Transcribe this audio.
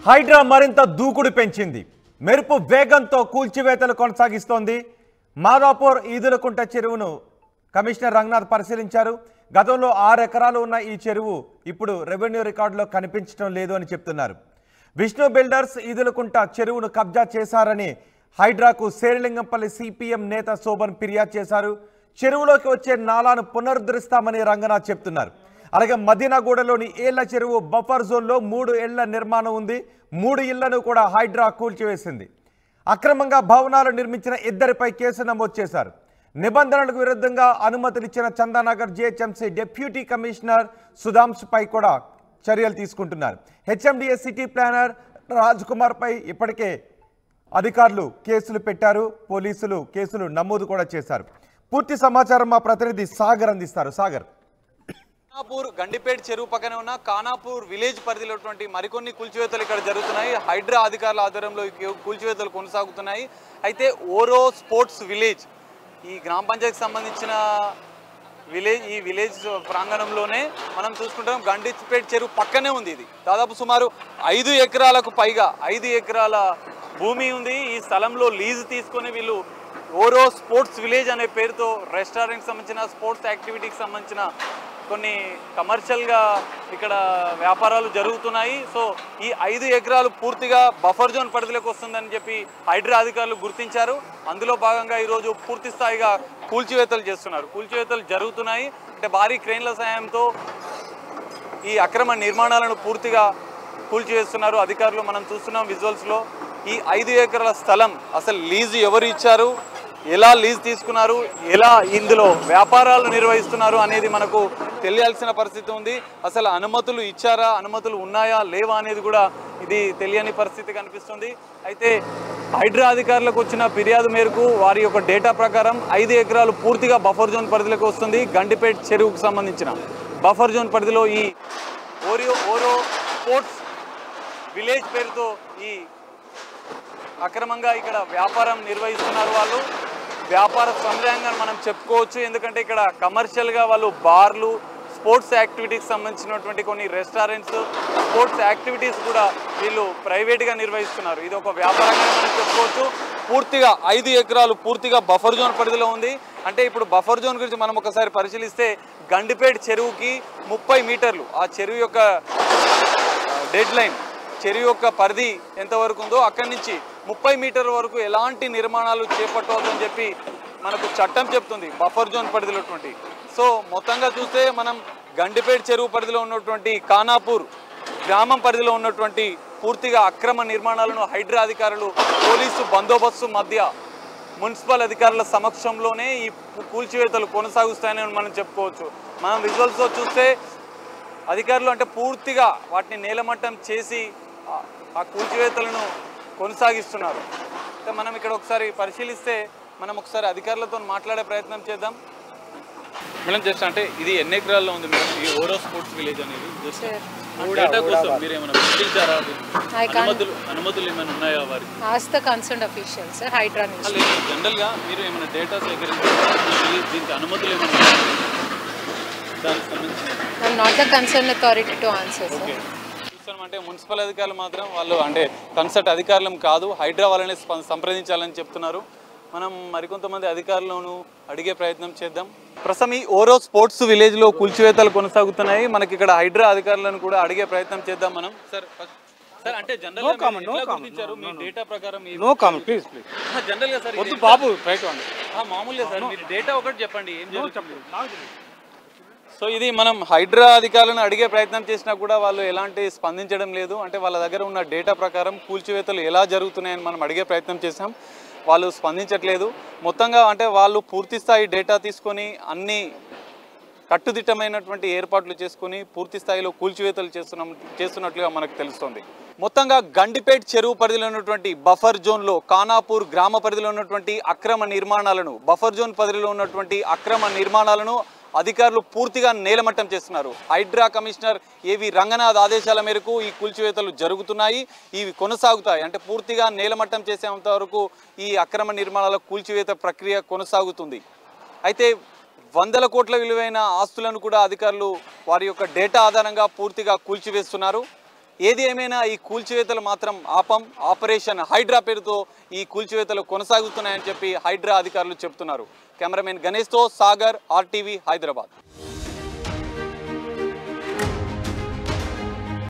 హైడ్రా మరింత దూకుడు పెంచింది. మెరుపు వేగంతో కూల్చివేతలు కొనసాగిస్తోంది. మాదాపూర్ ఈదులకుంట చెరువును కమిషనర్ రంగనాథ్ పరిశీలించారు. గతంలో 6 ఎకరాలు ఉన్న ఈ చెరువు ఇప్పుడు రెవెన్యూ రికార్డులో కనిపించడం లేదు అని చెప్తున్నారు. విష్ణు బిల్డర్స్ ఈదులకుంట చెరువును కబ్జా చేశారని హైడ్రాకు శేరిలింగంపల్లి సిపిఎం నేత శోభన్ ఫిర్యాదు చేశారు. చెరువులోకి వచ్చే నాలాను పునరుద్ధరిస్తామని రంగనాథ్ చెప్తున్నారు. అలాగే మదీనాగూడలోని ఏళ్ల చెరువు బఫర్ జోన్లో 3 ఇళ్ల నిర్మాణం ఉంది. 3 ఇళ్లను కూడా హైడ్రా కూల్చివేసింది. అక్రమంగా భవనాలు నిర్మించిన 2పై కేసు నమోదు చేశారు. నిబంధనలకు విరుద్ధంగా అనుమతులిచ్చిన చందానగర్ జిహెచ్ఎంసీ డిప్యూటీ కమిషనర్ సుధాంశుపై కూడా చర్యలు తీసుకుంటున్నారు. HMDA city planner Raj Kumar పై ఇప్పటికే అధికారులు కేసులు పెట్టారు. పోలీసులు కేసులు నమోదు కూడా చేశారు. పూర్తి సమాచారం మా ప్రతినిధి సాగర్ అందిస్తారు. సాగర్, ఖానాపూర్ గండిపేట చెరువు పక్కనే ఉన్న ఖానాపూర్ విలేజ్ పరిధిలో మరికొన్ని కూల్చివేతలు ఇక్కడ జరుగుతున్నాయి. హైడ్రా అధికారుల ఆధ్వర్యంలో కూల్చివేతలు కొనసాగుతున్నాయి. అయితే ఓరో స్పోర్ట్స్ విలేజ్ ఈ గ్రామ పంచాయతీకి సంబంధించిన ఈ విలేజ్ ప్రాంగణంలోనే మనం చూసుకుంటాం. గండిపేట చెరువు పక్కనే ఉంది. ఇది దాదాపు సుమారు 5 ఎకరాలకు పైగా 5 ఎకరాల భూమి ఉంది. ఈ స్థలంలో లీజు తీసుకొని వీళ్ళు ఓరో స్పోర్ట్స్ విలేజ్ అనే పేరుతో రెస్టారెంట్కి సంబంధించిన స్పోర్ట్స్ యాక్టివిటీకి సంబంధించిన కొన్ని కమర్షియల్గా ఇక్కడ వ్యాపారాలు జరుగుతున్నాయి. సో ఈ 5 ఎకరాలు పూర్తిగా బఫర్ జోన్ పరిధిలోకి వస్తుందని చెప్పి హైడ్రా అధికారులు గుర్తించారు. అందులో భాగంగా ఈరోజు పూర్తి స్థాయిగా కూల్చివేతలు చేస్తున్నారు. కూల్చివేతలు జరుగుతున్నాయి. అంటే భారీ క్రేన్ల సాయంతో ఈ అక్రమ నిర్మాణాలను పూర్తిగా కూల్చివేస్తున్నారు అధికారులు. మనం చూస్తున్నాం విజువల్స్లో. ఈ 5 ఎకరాల స్థలం అసలు లీజు ఎవరు ఇచ్చారు, ఎలా లీజ్ తీసుకున్నారు, ఎలా ఇందులో వ్యాపారాలు నిర్వహిస్తున్నారు అనేది మనకు తెలియాల్సిన పరిస్థితి ఉంది. అసలు అనుమతులు ఇచ్చారా, అనుమతులు ఉన్నాయా లేవా అనేది కూడా ఇది తెలియని పరిస్థితి కనిపిస్తుంది. అయితే హైడ్రా అధికారులకు వచ్చిన ఫిర్యాదు మేరకు వారి యొక్క డేటా ప్రకారం 5 ఎకరాలు పూర్తిగా బఫర్ జోన్ పరిధిలోకి వస్తుంది. గండిపేట చెరువుకు సంబంధించిన బఫర్ జోన్ పరిధిలో ఈ ఓరో స్పోర్ట్స్ విలేజ్ పేరుతో ఈ అక్రమంగా ఇక్కడ వ్యాపారం నిర్వహిస్తున్నారు. వాళ్ళు వ్యాపార సంగ్రహంగా మనం చెప్పుకోవచ్చు. ఎందుకంటే ఇక్కడ కమర్షియల్గా వాళ్ళు బార్లు, స్పోర్ట్స్ యాక్టివిటీకి సంబంధించినటువంటి కొన్ని రెస్టారెంట్స్, స్పోర్ట్స్ యాక్టివిటీస్ కూడా వీళ్ళు ప్రైవేట్గా నిర్వహిస్తున్నారు. ఇది ఒక వ్యాపారంగా మనం చెప్పుకోవచ్చు. పూర్తిగా 5 ఎకరాలు పూర్తిగా బఫర్ జోన్ పరిధిలో ఉంది. అంటే ఇప్పుడు బఫర్ జోన్ గురించి మనం ఒకసారి పరిశీలిస్తే గండిపేట చెరువుకి 30 మీటర్లు ఆ చెరువు యొక్క డెడ్ లైన్, చెరువు యొక్క పరిధి ఎంతవరకు ఉందో అక్కడి నుంచి 30 మీటర్ల వరకు ఎలాంటి నిర్మాణాలు చేపట్టవద్దని చెప్పి మనకు చట్టం చెప్తుంది బఫర్ జోన్ పరిధిలో. సో మొత్తంగా చూస్తే మనం గండిపేట చెరువు పరిధిలో ఉన్నటువంటి ఖానాపూర్ గ్రామం పరిధిలో ఉన్నటువంటి పూర్తిగా అక్రమ నిర్మాణాలను హైడ్రా అధికారులు పోలీసు బందోబస్తు మధ్య మున్సిపల్ అధికారుల సమక్షంలోనే ఈ కూల్చివేతలు కొనసాగుస్తాయని మనం చెప్పుకోవచ్చు. మనం విజువల్స్లో చూస్తే అధికారులు అంటే పూర్తిగా వాటిని నేలమట్టం చేసి ఆ కూల్చివేతలను కొనసాగిస్తున్నారు. అయితే మనం ఇక్కడ ఒకసారి పరిశీలిస్తే మనం ఒకసారి అధికారులతో మాట్లాడే ప్రయత్నం చేద్దాం. మేడం జస్ట్ అంటే ఇది ఎన్ని ఎకరాల్లో ఉంది మేడం ఈ ఓరో స్పోర్ట్స్ విలేజ్ అనేది? జస్ట్ డేటా కోసం మీరు ఏమైనా గుర్తించారా? అనుమతులు ఏమైనా ఉన్నాయా వారికి? Ask the concerned officials, sir. Hydra News. జనరల్గా మీరు ఏమైనా డేటా సేకరించారా? దీనికి అనుమతులు ఏమైనా ఉన్నాయా దానికి సంబంధించిన? I'm not the concerned authority to answer, sir. అంటే మున్సిపల్ అధికారులు మాత్రం వాళ్ళు అంటే కన్సల్ట్ అధికారులం కాదు, హైడ్రా వాళ్ళని సంప్రదించాలని చెప్తున్నారు. మనం మరికొంతమంది అధికారులను అడిగే ప్రయత్నం చేద్దాం. ప్రస్తుతం ఈ ఓరో స్పోర్ట్స్ విలేజ్లో కూల్చివేతలు కొనసాగుతున్నాయి. మనకి ఇక్కడ హైడ్రా అధికారులను కూడా అడిగే ప్రయత్నం చేద్దాం మనం. సార్ అంటే జనరల్గా మీ డేటా ప్రకారం జనరల్గా సార్ మామూలుగా సార్ మీరు డేటా ఒకటి చెప్పండి ఏం జరుగుతుంది. సో ఇది మనం హైడ్రా అధికారులను అడిగే ప్రయత్నం చేసినా కూడా వాళ్ళు ఎలాంటి స్పందించడం లేదు. అంటే వాళ్ళ దగ్గర ఉన్న డేటా ప్రకారం కూల్చివేతలు ఎలా జరుగుతున్నాయని మనం అడిగే ప్రయత్నం చేసాం. వాళ్ళు స్పందించట్లేదు. మొత్తంగా అంటే వాళ్ళు పూర్తి స్థాయి డేటా తీసుకొని అన్ని కట్టుదిట్టమైనటువంటి ఏర్పాట్లు చేసుకొని పూర్తి స్థాయిలో కూల్చివేతలు చేస్తున్నట్లుగా మనకు తెలుస్తుంది. మొత్తంగా గండిపేట చెరువు పరిధిలో ఉన్నటువంటి బఫర్ జోన్లో ఖానాపూర్ గ్రామ పరిధిలో ఉన్నటువంటి అక్రమ నిర్మాణాలను, బఫర్ జోన్ పరిధిలో ఉన్నటువంటి అక్రమ నిర్మాణాలను అధికారులు పూర్తిగా నేలమట్టం చేస్తున్నారు. హైడ్రా కమిషనర్ ఏవి రంగనాథ్ ఆదేశాల మేరకు ఈ కూల్చివేతలు జరుగుతున్నాయి, ఇవి కొనసాగుతాయి. అంటే పూర్తిగా నేలమట్టం చేసేంత వరకు ఈ అక్రమ నిర్మాణాల కూల్చివేత ప్రక్రియ కొనసాగుతుంది. అయితే 100 కోట్ల విలువైన ఆస్తులను కూడా అధికారులు వారి యొక్క డేటా ఆధారంగా పూర్తిగా కూల్చివేస్తున్నారు. ఏది ఏమైనా ఈ కూల్చివేతలు మాత్రం ఆపరేషన్ హైడ్రా పేరుతో ఈ కూల్చివేతలు కొనసాగుతున్నాయని చెప్పి హైడ్రా అధికారులు చెప్తున్నారు. కెమెరామెన్ గణేష్తో సాగర్, RTV, హైదరాబాద్.